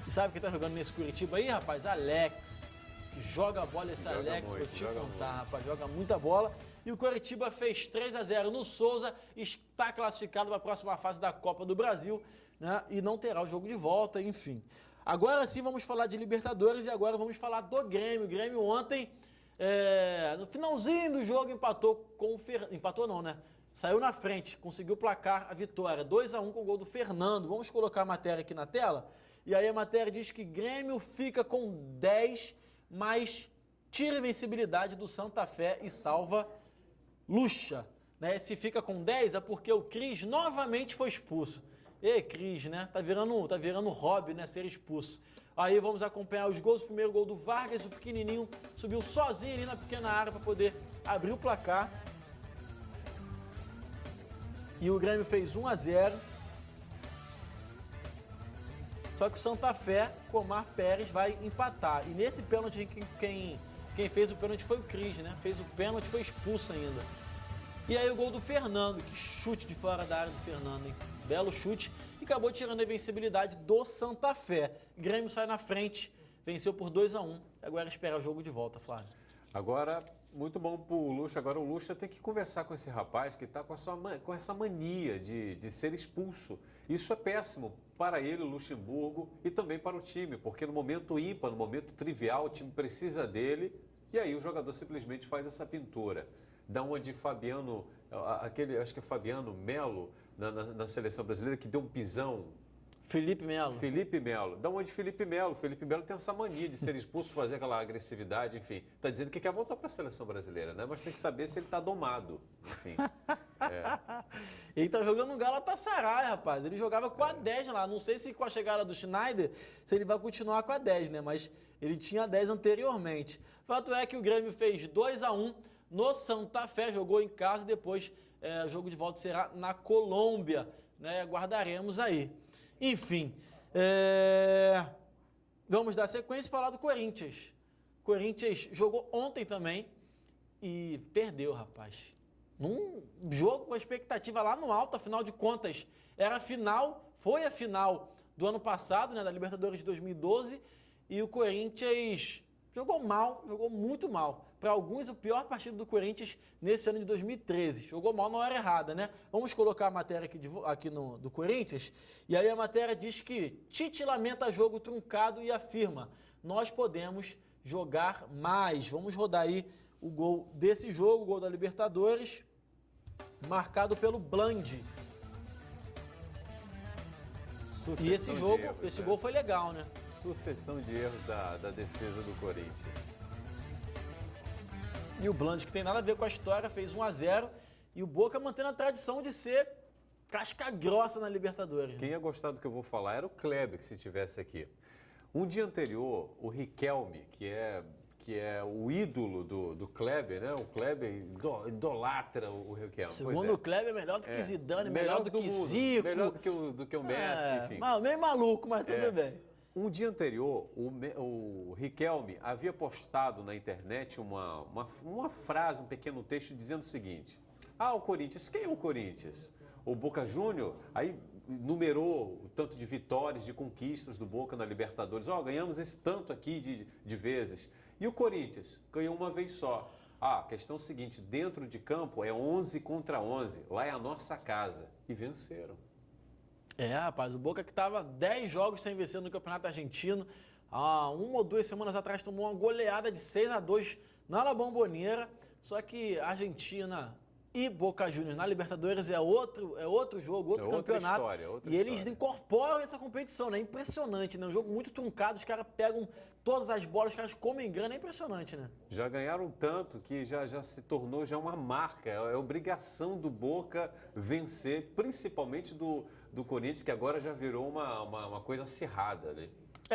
E sabe quem tá jogando nesse Coritiba aí, rapaz? Alex. Que joga a bola esse Alex, vou te contar, rapaz. Joga muita bola. E o Coritiba fez 3-0 no Souza. Está classificado para a próxima fase da Copa do Brasil, né? E não terá o jogo de volta, enfim. Agora sim vamos falar de Libertadores e agora vamos falar do Grêmio. O Grêmio ontem... no finalzinho do jogo empatou com o Fernando. Empatou não, né? Saiu na frente, conseguiu placar a vitória. 2-1 com o gol do Fernando. Vamos colocar a matéria aqui na tela. E aí a matéria diz que Grêmio fica com 10, mas tira a invencibilidade do Santa Fé e salva Lucha. Né? Se fica com 10 é porque o Cris novamente foi expulso. Ei, Cris, né? Tá virando hobby, né? Ser expulso. Aí vamos acompanhar os gols. O primeiro gol do Vargas, o pequenininho subiu sozinho ali na pequena área para poder abrir o placar. E o Grêmio fez 1-0. Só que o Santa Fé, Comar Pérez, vai empatar. E nesse pênalti, quem fez o pênalti foi o Cris, né? Fez o pênalti, foi expulso ainda. E aí o gol do Fernando, que chute de fora da área do Fernando, hein? Belo chute. E acabou tirando a invencibilidade do Santa Fé. Grêmio sai na frente, venceu por 2-1. Agora espera o jogo de volta, Flávio. Agora, muito bom pro Lucha. Agora o Lucha tem que conversar com esse rapaz que está com essa mania de ser expulso. Isso é péssimo para ele, o Luxemburgo, e também para o time, porque no momento ímpar, no momento trivial, o time precisa dele e aí o jogador simplesmente faz essa pintura. Da onde Fabiano, acho que é Fabiano Melo, na seleção brasileira, que deu um pisão. Felipe Melo. Felipe Melo. Da onde Felipe Melo? Felipe Melo tem essa mania de ser expulso, fazer aquela agressividade, enfim. Está dizendo que quer voltar para a seleção brasileira, né? Mas tem que saber se ele está domado, enfim. Ele tá jogando no Galatasaray, rapaz. Ele jogava com a 10 lá. Não sei se com a chegada do Schneider, se ele vai continuar com a 10, né? Mas ele tinha a 10 anteriormente. Fato é que o Grêmio fez 2-1 no Santa Fé, jogou em casa e depois o jogo de volta será na Colômbia, né? Aguardaremos aí. Enfim, vamos dar sequência e falar do Corinthians. Corinthians jogou ontem também e perdeu, rapaz. Num jogo com a expectativa lá no alto, afinal de contas, foi a final do ano passado, né, da Libertadores de 2012, e o Corinthians jogou mal, jogou muito mal. Para alguns, o pior partido do Corinthians nesse ano de 2013. Jogou mal na hora errada, né? Vamos colocar a matéria aqui do Corinthians. E aí a matéria diz que Tite lamenta jogo truncado e afirma: nós podemos jogar mais. Vamos rodar aí o gol desse jogo, o gol da Libertadores, marcado pelo Bland. Sucessão E esse jogo, erros, esse né? gol foi legal, né? Sucessão de erros da defesa do Corinthians. E o Bland, que tem nada a ver com a história, fez 1-0. E o Boca mantendo a tradição de ser casca grossa na Libertadores. Quem ia gostar do que eu vou falar era o Kleber, que se estivesse aqui. Um dia anterior, o Riquelme, que é o ídolo do Kleber, né? O Kleber idolatra o Riquelme. Segundo o Kleber, melhor do que Zidane, melhor do que mundo, Zico. melhor do que o Messi, enfim. Meio maluco, mas tudo bem. Um dia anterior, o Riquelme havia postado na internet uma frase, um pequeno texto dizendo o seguinte: o Corinthians, quem é o Corinthians? O Boca Júnior, aí numerou o tanto de vitórias, de conquistas do Boca na Libertadores. Ganhamos esse tanto aqui de vezes. E o Corinthians ganhou uma vez só. A questão é o seguinte: dentro de campo é 11 contra 11, lá é a nossa casa. E venceram. Rapaz, o Boca que estava 10 jogos sem vencer no Campeonato Argentino. Há 1 ou 2 semanas atrás tomou uma goleada de 6-2 na La Bombonera. Só que Argentina e Boca Juniors na Libertadores é outro jogo, outro campeonato. Outra e eles incorporam essa competição, né? Impressionante, né? Um jogo muito truncado, os caras pegam todas as bolas, os caras comem grana, é impressionante, né? Já ganharam tanto que já se tornou já uma marca, é obrigação do Boca vencer, principalmente do Corinthians, que agora já virou uma coisa acirrada, né?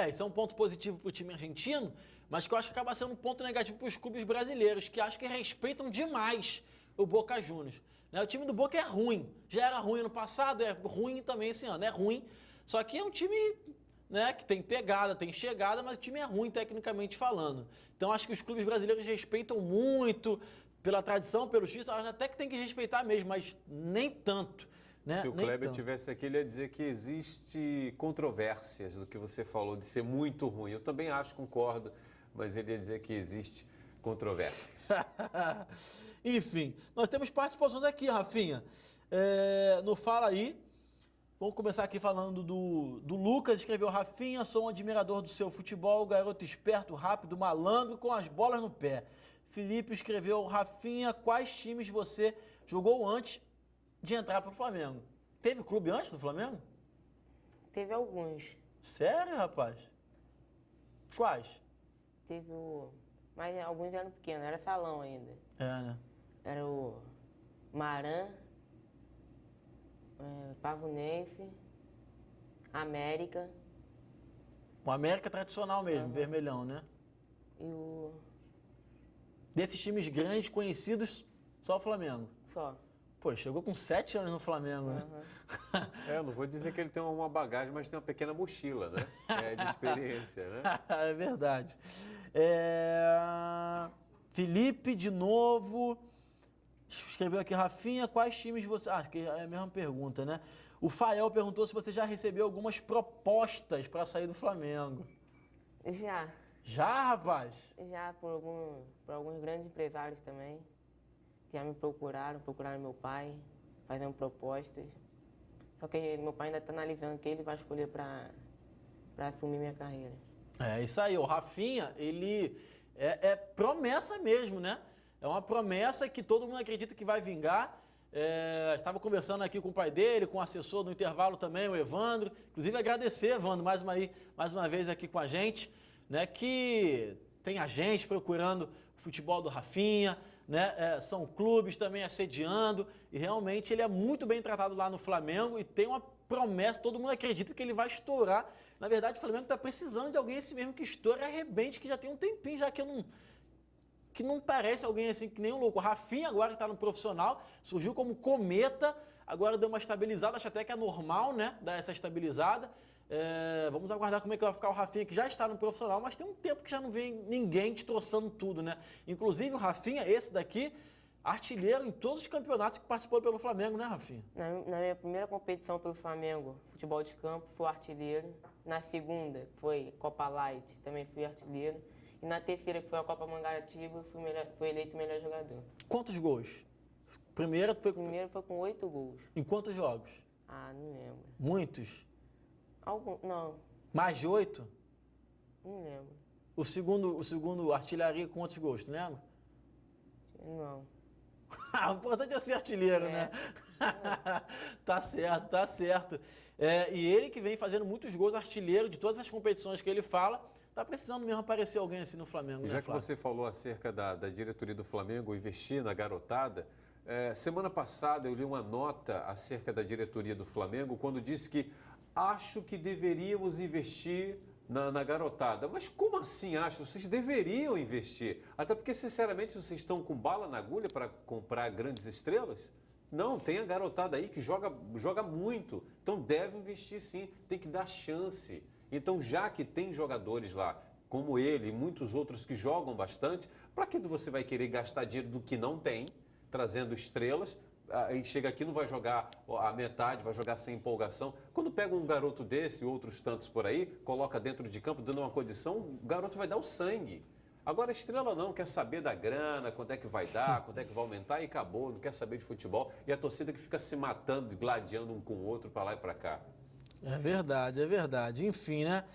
Isso é um ponto positivo para o time argentino, mas que eu acho que acaba sendo um ponto negativo para os clubes brasileiros, que acho que respeitam demais o Boca Juniors. Né? O time do Boca é ruim. Já era ruim ano passado, é ruim também esse ano. É ruim, só que é um time, né, que tem pegada, tem chegada, mas o time é ruim tecnicamente falando. Então acho que os clubes brasileiros respeitam muito pela tradição, pelo título, até que tem que respeitar mesmo, mas nem tanto. Né? Se o Kleber estivesse aqui, ele ia dizer que existe controvérsias do que você falou, de ser muito ruim. Eu também acho, concordo, mas ele ia dizer que existe controvérsias. Enfim, nós temos participações aqui, Rafinha. No Fala Aí, vamos começar aqui falando do Lucas. Escreveu: Rafinha, sou um admirador do seu futebol, garoto esperto, rápido, malandro, com as bolas no pé. Felipe escreveu: Rafinha, quais times você jogou antes de entrar para o Flamengo? Teve clube antes do Flamengo? Teve alguns. Sério, rapaz? Quais? Teve mas alguns eram pequenos, era salão ainda. Né? Era o Maran, Pavunense, América. O América tradicional mesmo, vermelhão, né? E Desses times grandes, conhecidos, só o Flamengo. Só. Pô, chegou com 7 anos no Flamengo, né? Eu não vou dizer que ele tem uma bagagem, mas tem uma pequena mochila, né? De experiência, né? É verdade. Felipe, de novo, escreveu aqui, Rafinha, quais times você... que é a mesma pergunta, né? O Fael perguntou se você já recebeu algumas propostas para sair do Flamengo. Já. Já, rapaz? Já por alguns grandes empresários também, que já me procuraram meu pai, fazendo propostas. Só que meu pai ainda está analisando quem ele vai escolher para assumir minha carreira. É isso aí, o Rafinha, ele é promessa mesmo, né? É uma promessa que todo mundo acredita que vai vingar. Estava conversando aqui com o pai dele, com o assessor no intervalo também, o Evandro. Inclusive agradecer, Evandro, mais uma vez aqui com a gente, né? Que tem a gente procurando o futebol do Rafinha, né? São clubes também assediando e realmente ele é muito bem tratado lá no Flamengo e tem uma promessa, todo mundo acredita que ele vai estourar. Na verdade, o Flamengo está precisando de alguém assim mesmo que estoure e arrebente, que já tem um tempinho já que não parece alguém assim que nem um louco. O Rafinha agora que está no profissional, surgiu como cometa, agora deu uma estabilizada, acho até que é normal, né, dar essa estabilizada. Vamos aguardar como é que vai ficar o Rafinha, que já está no profissional, mas tem um tempo que já não vem ninguém destroçando tudo, né? Inclusive o Rafinha, esse daqui, artilheiro em todos os campeonatos que participou pelo Flamengo, né, Rafinha? Na minha primeira competição pelo Flamengo, futebol de campo, fui artilheiro. Na segunda, foi Copa Light, também fui artilheiro. E na terceira, que foi a Copa Mangaratiba, fui eleito melhor jogador. Quantos gols? Primeiro foi com 8 gols. Em quantos jogos? Não lembro. Muitos? Não. Mais de 8? Não lembro. O segundo artilharia com quantos gols, tu lembra? Não. O importante é ser artilheiro, né? Tá certo, tá certo. E ele que vem fazendo muitos gols, artilheiro de todas as competições que ele fala, tá precisando mesmo aparecer alguém assim no Flamengo, né, Já que Flávio? você falou acerca da diretoria do Flamengo investir na garotada, semana passada eu li uma nota acerca da diretoria do Flamengo quando disse que acho que deveríamos investir na garotada. Mas como assim acho? Vocês deveriam investir. Até porque, sinceramente, vocês estão com bala na agulha para comprar grandes estrelas? Não, tem a garotada aí que joga muito. Então deve investir sim, tem que dar chance. Então, já que tem jogadores lá, como ele e muitos outros que jogam bastante, para que você vai querer gastar dinheiro do que não tem, trazendo estrelas? Aí chega aqui, não vai jogar a metade, vai jogar sem empolgação. Quando pega um garoto desse e outros tantos por aí, coloca dentro de campo, dando uma condição, o garoto vai dar o sangue. Agora a estrela não, quer saber da grana, quanto é que vai dar, quanto é que vai aumentar e acabou, não quer saber de futebol. E a torcida que fica se matando, gladiando um com o outro para lá e para cá. É verdade, é verdade. Enfim, né?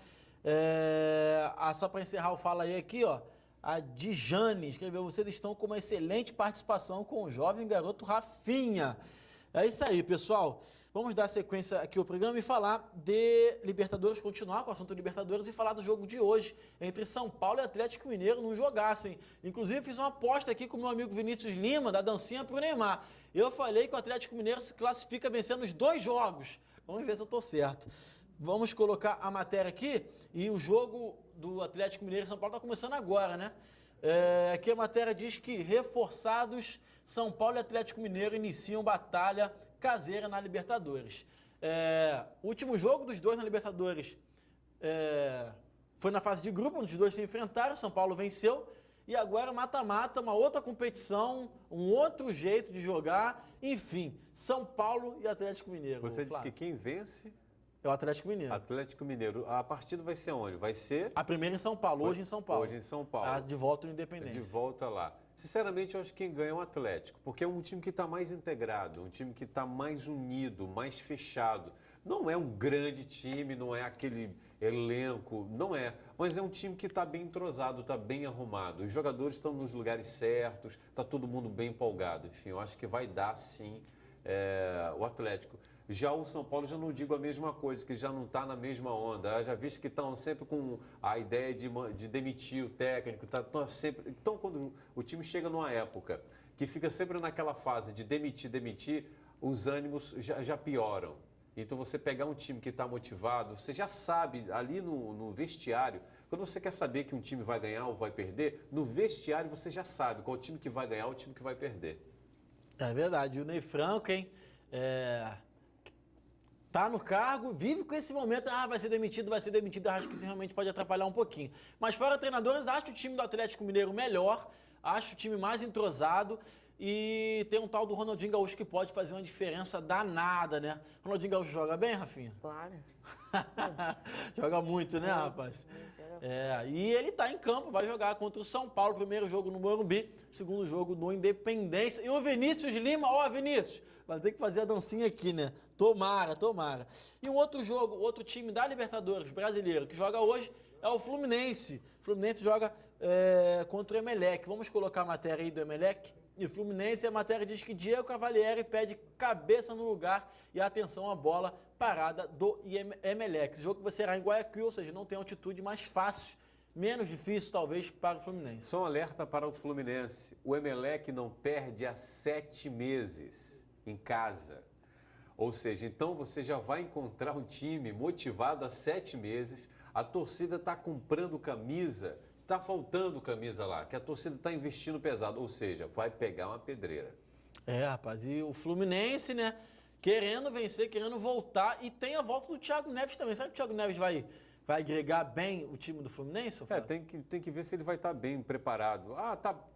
Só para encerrar o fala aí aqui, ó. A Dijane escreveu, vocês estão com uma excelente participação com o jovem garoto Rafinha. É isso aí, pessoal. Vamos dar sequência aqui ao programa e falar de Libertadores, continuar com o assunto Libertadores e falar do jogo de hoje entre São Paulo e Atlético Mineiro, não jogassem. Inclusive, fiz uma aposta aqui com o meu amigo Vinícius Lima, da dancinha pro Neymar. Eu falei que o Atlético Mineiro se classifica vencendo os 2 jogos. Vamos ver se eu tô certo. Vamos colocar a matéria aqui e o jogo do Atlético Mineiro e São Paulo está começando agora, né? Aqui a matéria diz que reforçados, São Paulo e Atlético Mineiro iniciam batalha caseira na Libertadores. O último jogo dos dois na Libertadores foi na fase de grupo, onde os dois se enfrentaram, São Paulo venceu. E agora mata-mata, uma outra competição, um outro jeito de jogar. Enfim, São Paulo e Atlético Mineiro. Você disse que quem vence... É o Atlético Mineiro. Atlético Mineiro. A partida vai ser onde? Vai ser... A primeira em São Paulo, hoje em São Paulo. Hoje em São Paulo. De volta no Independência. De volta lá. Sinceramente, eu acho que quem ganha é o Atlético, porque é um time que está mais integrado, um time que está mais unido, mais fechado. Não é um grande time, não é aquele elenco, não é. Mas é um time que está bem entrosado, está bem arrumado. Os jogadores estão nos lugares certos, está todo mundo bem empolgado. Enfim, eu acho que vai dar, sim, o Atlético. Já o São Paulo, já não digo a mesma coisa, que já não está na mesma onda. Eu já visto que estão sempre com a ideia de demitir o técnico. Então, quando o time chega numa época que fica sempre naquela fase de demitir, os ânimos já pioram. Então, você pegar um time que está motivado, você já sabe ali no vestiário, quando você quer saber que um time vai ganhar ou vai perder, no vestiário você já sabe qual time que vai ganhar ou o time que vai perder. É verdade. E o Ney Franco, hein? Tá no cargo, vive com esse momento, vai ser demitido, eu acho que isso realmente pode atrapalhar um pouquinho. Mas fora treinadores, acho o time do Atlético Mineiro melhor, acho o time mais entrosado e tem um tal do Ronaldinho Gaúcho que pode fazer uma diferença danada, né? Ronaldinho Gaúcho joga bem, Rafinha? Claro. Joga muito, né, rapaz? E ele tá em campo, vai jogar contra o São Paulo, primeiro jogo no Morumbi, segundo jogo no Independência. E o Vinícius Lima, Vinícius, vai ter que fazer a dancinha aqui, né? Tomara. E um outro jogo, outro time da Libertadores brasileiro que joga hoje é o Fluminense. O Fluminense joga contra o Emelec. Vamos colocar a matéria aí do Emelec? E o Fluminense, a matéria diz que Diego Cavalieri pede cabeça no lugar e atenção à bola parada do Emelec. Esse jogo que vai ser em Guayaquil, ou seja, não tem altitude, mais fácil, menos difícil talvez para o Fluminense. Só um alerta para o Fluminense. O Emelec não perde há 7 meses em casa. Ou seja, então você já vai encontrar um time motivado há 7 meses, a torcida está comprando camisa, está faltando camisa lá, que a torcida está investindo pesado, ou seja, vai pegar uma pedreira. Rapaz, e o Fluminense, né, querendo vencer, querendo voltar, e tem a volta do Thiago Neves também. Sabe que o Thiago Neves vai agregar bem o time do Fluminense? Tem que ver se ele vai estar bem preparado.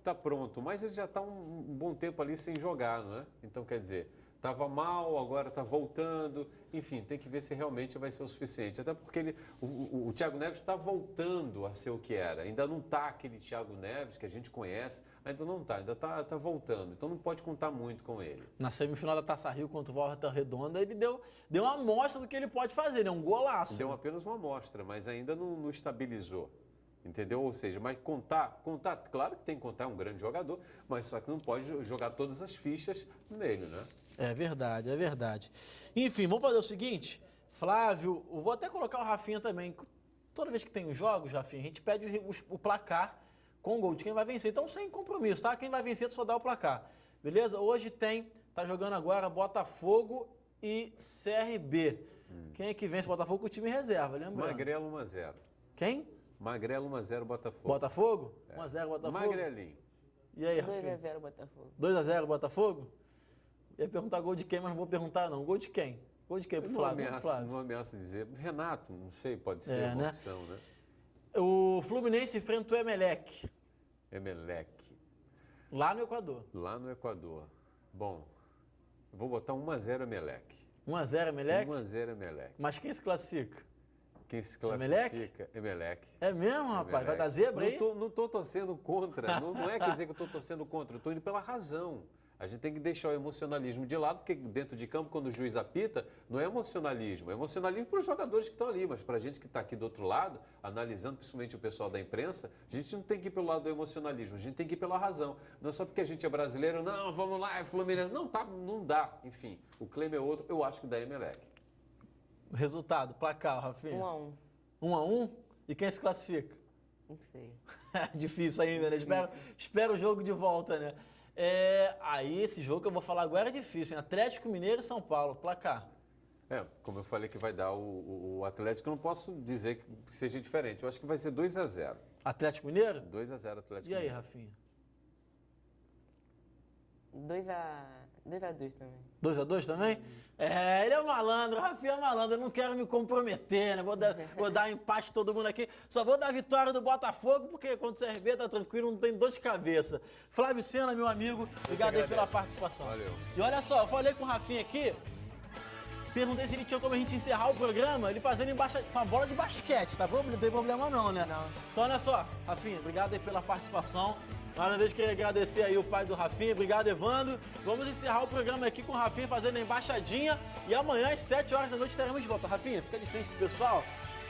Tá pronto, mas ele já está um bom tempo ali sem jogar, não é? Então, quer dizer, estava mal, agora está voltando, enfim, tem que ver se realmente vai ser o suficiente. Até porque o Thiago Neves está voltando a ser o que era. Ainda não está aquele Thiago Neves que a gente conhece, ainda não está, ainda está voltando. Então não pode contar muito com ele. Na semifinal da Taça Rio contra o Volta Redonda, ele deu uma amostra do que ele pode fazer, né? Um golaço. Deu apenas uma amostra, mas ainda não estabilizou. Entendeu? Ou seja, mas contar, claro que tem que contar, é um grande jogador, mas só que não pode jogar todas as fichas nele, né? É verdade. Enfim, vamos fazer o seguinte, Flávio, eu vou até colocar o Rafinha também. Toda vez que tem os jogos, Rafinha, a gente pede o placar com o gol de quem vai vencer. Então, sem compromisso, tá? Quem vai vencer, só dá o placar. Beleza? Hoje tá jogando agora Botafogo e CRB. Quem é que vence Botafogo? O time reserva, lembrando. Magrelo 1-0. Quem? Magrelo 1-0 Botafogo. Botafogo? 1-0 Botafogo? Magrelinho. E aí, Rafinha? 2-0 Botafogo. 2-0 Botafogo? Ia perguntar gol de quem, mas não vou perguntar não. Gol de quem? Gol de quem pro Flávio? Não ameaça dizer. Renato, não sei, pode ser uma opção, né? O Fluminense enfrenta o Emelec. Emelec. Lá no Equador. Lá no Equador. Bom, vou botar 1-0 Emelec. 1-0 Emelec? 1-0 Emelec. Mas quem se classifica? Quem se classifica? Emelec. É mesmo, rapaz? Emelec. Vai dar zebra aí? Não estou torcendo contra. Não é quer dizer que eu estou torcendo contra. Eu estou indo pela razão. A gente tem que deixar o emocionalismo de lado, porque dentro de campo, quando o juiz apita, não é emocionalismo. É emocionalismo para os jogadores que estão ali, mas para a gente que está aqui do outro lado, analisando principalmente o pessoal da imprensa, a gente não tem que ir pelo lado do emocionalismo, a gente tem que ir pela razão. Não é só porque a gente é brasileiro, não, vamos lá, é Fluminense. Não dá. Enfim, o clima é outro, eu acho que dá Emelec. Resultado, placar, Rafinha? 1-1. 1-1? E quem se classifica? Não sei. Difícil ainda, né? Espero o jogo de volta, né? Aí esse jogo que eu vou falar agora é difícil, hein? Atlético Mineiro e São Paulo, placar. Como eu falei que vai dar o Atlético, eu não posso dizer que seja diferente. Eu acho que vai ser 2-0. Atlético Mineiro? 2-0 Atlético E aí, Mineiro. Rafinha? 2-2 também. 2-2 também? Ele é um malandro, o Rafinha é malandro, eu não quero me comprometer, né? Vou dar empate todo mundo aqui. Só vou dar a vitória do Botafogo, porque contra o CRB tá tranquilo, não tem dor de cabeça. Flávio Sena, meu amigo, obrigado aí pela participação. Valeu. E olha só, eu falei com o Rafinha aqui, perguntei se ele tinha como a gente encerrar o programa, ele fazendo com a bola de basquete, tá bom? Não tem problema não, né? Não. Então olha só, Rafinha, obrigado aí pela participação. Mais uma vez queria agradecer aí o pai do Rafinha, obrigado Evandro. Vamos encerrar o programa aqui com o Rafinha fazendo a embaixadinha e amanhã às 7 horas da noite estaremos de volta. Rafinha, fica de frente pro pessoal,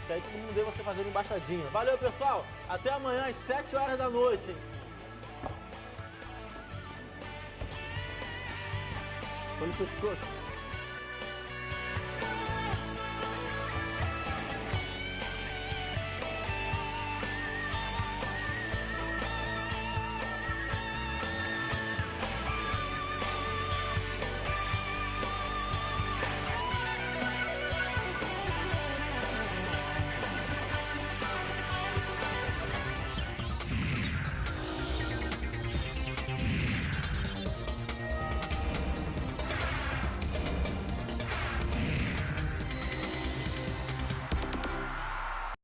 que aí todo mundo vê você fazendo embaixadinha. Valeu pessoal, até amanhã às 7 horas da noite. Hein? Foi no pescoço.